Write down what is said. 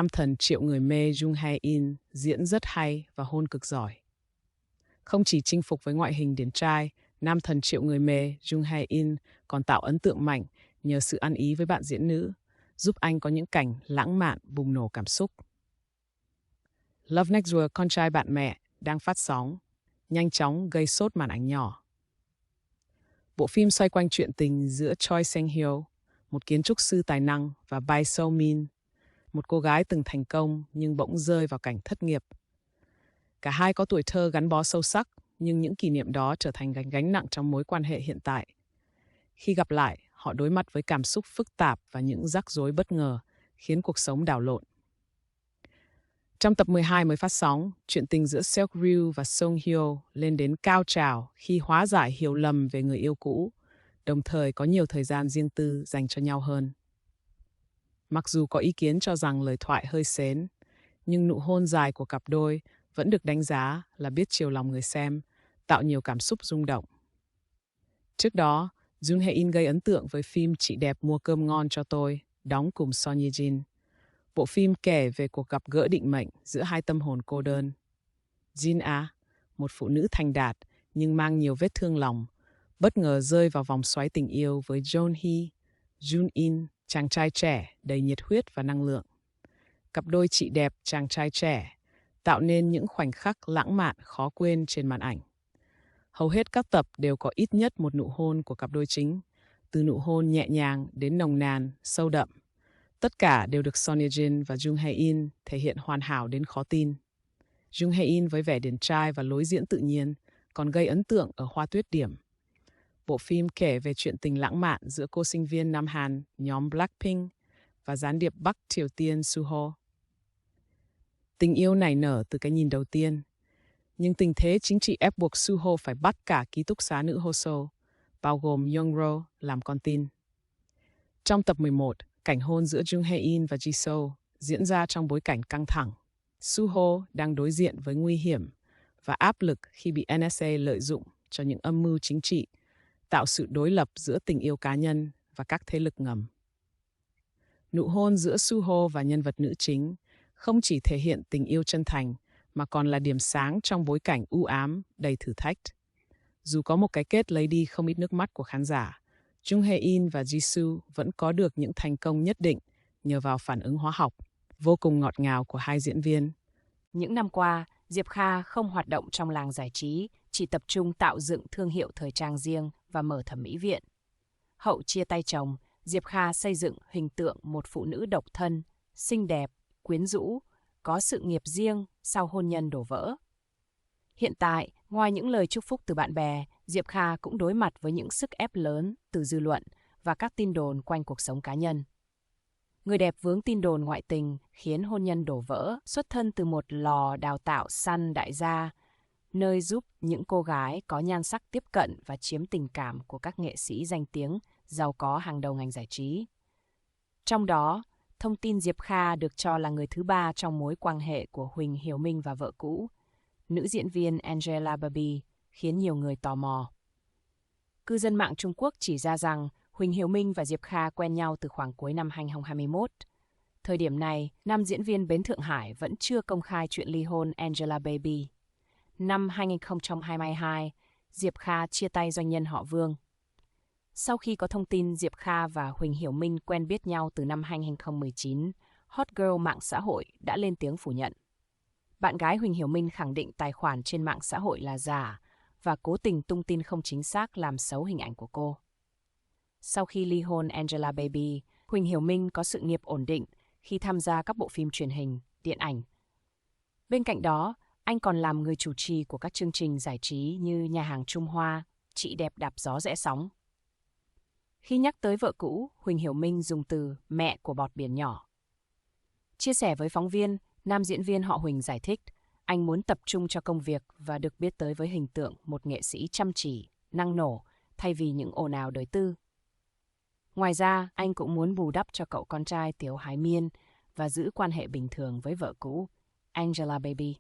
nam thần triệu người mê Jung Hae-in diễn rất hay và hôn cực giỏi. Không chỉ chinh phục với ngoại hình điển trai, nam thần triệu người mê Jung Hae-in còn tạo ấn tượng mạnh nhờ sự ăn ý với bạn diễn nữ, giúp anh có những cảnh lãng mạn bùng nổ cảm xúc. Love Next Door, con trai bạn mẹ, đang phát sóng, nhanh chóng gây sốt màn ảnh nhỏ. Bộ phim xoay quanh chuyện tình giữa Choi Sang-hyo, một kiến trúc sư tài năng, và Bae So-min, một cô gái từng thành công nhưng bỗng rơi vào cảnh thất nghiệp. Cả hai có tuổi thơ gắn bó sâu sắc, nhưng những kỷ niệm đó trở thành gánh nặng trong mối quan hệ hiện tại. Khi gặp lại, họ đối mặt với cảm xúc phức tạp và những rắc rối bất ngờ, khiến cuộc sống đảo lộn. Trong tập 12 mới phát sóng, chuyện tình giữa Seok-ryu và Song-hyo lên đến cao trào khi hóa giải hiểu lầm về người yêu cũ, đồng thời có nhiều thời gian riêng tư dành cho nhau hơn. Mặc dù có ý kiến cho rằng lời thoại hơi sến, nhưng nụ hôn dài của cặp đôi vẫn được đánh giá là biết chiều lòng người xem, tạo nhiều cảm xúc rung động. Trước đó, Jung Hae-in gây ấn tượng với phim Chị đẹp mua cơm ngon cho tôi, đóng cùng Son Ye-jin. Bộ phim kể về cuộc gặp gỡ định mệnh giữa hai tâm hồn cô đơn. Jin một phụ nữ thành đạt nhưng mang nhiều vết thương lòng, bất ngờ rơi vào vòng xoáy tình yêu với Jeon-hee, Jun-in, chàng trai trẻ đầy nhiệt huyết và năng lượng. Cặp đôi chị đẹp chàng trai trẻ tạo nên những khoảnh khắc lãng mạn khó quên trên màn ảnh. Hầu hết các tập đều có ít nhất một nụ hôn của cặp đôi chính, từ nụ hôn nhẹ nhàng đến nồng nàn, sâu đậm. Tất cả đều được Son Ye-jin và Jung Hae-in thể hiện hoàn hảo đến khó tin. Jung Hae-in với vẻ điển trai và lối diễn tự nhiên còn gây ấn tượng ở hoa tuyết điểm. Bộ phim kể về chuyện tình lãng mạn giữa cô sinh viên Nam Hàn nhóm Blackpink và gián điệp Bắc Triều Tiên Suho. Tình yêu nảy nở từ cái nhìn đầu tiên, nhưng tình thế chính trị ép buộc Suho phải bắt cả ký túc xá nữ Hoso, bao gồm Young-ro, làm con tin. Trong tập 11, cảnh hôn giữa Jung Hae-in và Jisoo diễn ra trong bối cảnh căng thẳng. Suho đang đối diện với nguy hiểm và áp lực khi bị NSA lợi dụng cho những âm mưu chính trị, tạo sự đối lập giữa tình yêu cá nhân và các thế lực ngầm. Nụ hôn giữa Suho và nhân vật nữ chính không chỉ thể hiện tình yêu chân thành, mà còn là điểm sáng trong bối cảnh u ám, đầy thử thách. Dù có một cái kết lấy đi không ít nước mắt của khán giả, Jung Hae-in và Jisoo vẫn có được những thành công nhất định nhờ vào phản ứng hóa học vô cùng ngọt ngào của hai diễn viên. Những năm qua, Diệp Kha không hoạt động trong làng giải trí, chỉ tập trung tạo dựng thương hiệu thời trang riêng và mở thẩm mỹ viện. Hậu chia tay chồng, Diệp Kha xây dựng hình tượng một phụ nữ độc thân, xinh đẹp, quyến rũ, có sự nghiệp riêng sau hôn nhân đổ vỡ. Hiện tại, ngoài những lời chúc phúc từ bạn bè, Diệp Kha cũng đối mặt với những sức ép lớn từ dư luận và các tin đồn quanh cuộc sống cá nhân. Người đẹp vướng tin đồn ngoại tình khiến hôn nhân đổ vỡ, xuất thân từ một lò đào tạo săn đại gia, nơi giúp những cô gái có nhan sắc tiếp cận và chiếm tình cảm của các nghệ sĩ danh tiếng, giàu có hàng đầu ngành giải trí. Trong đó, thông tin Diệp Kha được cho là người thứ ba trong mối quan hệ của Huỳnh Hiểu Minh và vợ cũ, nữ diễn viên Angela Baby, khiến nhiều người tò mò. Cư dân mạng Trung Quốc chỉ ra rằng Huỳnh Hiểu Minh và Diệp Kha quen nhau từ khoảng cuối năm 2021. Thời điểm này, nam diễn viên Bến Thượng Hải vẫn chưa công khai chuyện ly hôn Angela Baby. Năm 2022, Diệp Kha chia tay doanh nhân họ Vương. Sau khi có thông tin Diệp Kha và Huỳnh Hiểu Minh quen biết nhau từ năm 2019, hot girl mạng xã hội đã lên tiếng phủ nhận. Bạn gái Huỳnh Hiểu Minh khẳng định tài khoản trên mạng xã hội là giả và cố tình tung tin không chính xác làm xấu hình ảnh của cô. Sau khi ly hôn Angela Baby, Huỳnh Hiểu Minh có sự nghiệp ổn định khi tham gia các bộ phim truyền hình, điện ảnh. Bên cạnh đó, anh còn làm người chủ trì của các chương trình giải trí như Nhà hàng Trung Hoa, Chị đẹp đạp gió rẽ sóng. Khi nhắc tới vợ cũ, Huỳnh Hiểu Minh dùng từ mẹ của bọt biển nhỏ. Chia sẻ với phóng viên, nam diễn viên họ Huỳnh giải thích, anh muốn tập trung cho công việc và được biết tới với hình tượng một nghệ sĩ chăm chỉ, năng nổ, thay vì những ồn ào đời tư. Ngoài ra, anh cũng muốn bù đắp cho cậu con trai Tiếu Hải Miên và giữ quan hệ bình thường với vợ cũ, Angela Baby.